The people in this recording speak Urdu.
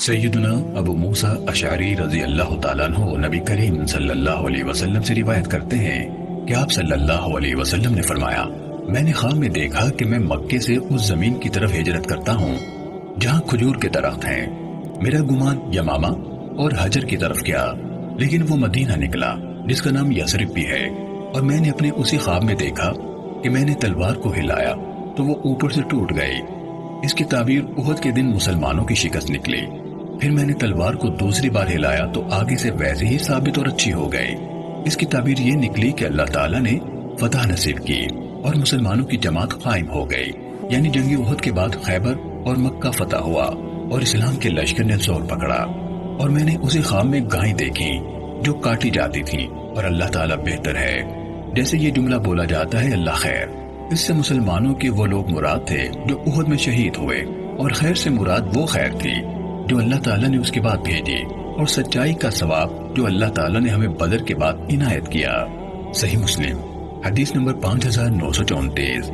سیدنا ابو موسیٰ اشعری رضی اللہ تعالیٰ عنہ نبی کریم صلی اللہ علیہ وسلم سے روایت کرتے ہیں کہ آپ صلی اللہ علیہ وسلم نے فرمایا، میں نے خواب میں دیکھا کہ میں مکے سے اس زمین کی طرف ہجرت کرتا ہوں جہاں کھجور کے درخت ہیں۔ میرا گمان یمامہ اور حجر کی طرف گیا، لیکن وہ مدینہ نکلا جس کا نام یثرب بھی ہے، اور میں نے اپنے اسی خواب میں دیکھا کہ میں نے تلوار کو ہلایا تو وہ اوپر سے ٹوٹ گئی۔ اس کی تعبیر احد کے دن مسلمانوں کی شکست نکلی۔ پھر میں نے تلوار کو دوسری بار ہلایا تو آگے سے ویسے ہی ثابت اور اچھی ہو گئی۔ اس کی تعبیر یہ نکلی کہ اللہ تعالیٰ نے فتح نصیب کی اور مسلمانوں کی جماعت قائم ہو گئی، یعنی جنگی احد کے بعد خیبر اور مکہ فتح ہوا اور اسلام کے لشکر نے زور پکڑا۔ اور میں نے اسی خواب میں گائیں دیکھی جو کاٹی جاتی تھیں، اور اللہ تعالیٰ بہتر ہے۔ جیسے یہ جملہ بولا جاتا ہے اللہ خیر، اس سے مسلمانوں کے وہ لوگ مراد تھے جو احد میں شہید ہوئے، اور خیر سے مراد وہ خیر تھی جو اللہ تعالیٰ نے اس کے بعد بھیجی، اور سچائی کا ثواب جو اللہ تعالیٰ نے ہمیں بدر کے بعد عنایت کیا۔ صحیح مسلم حدیث نمبر 5934۔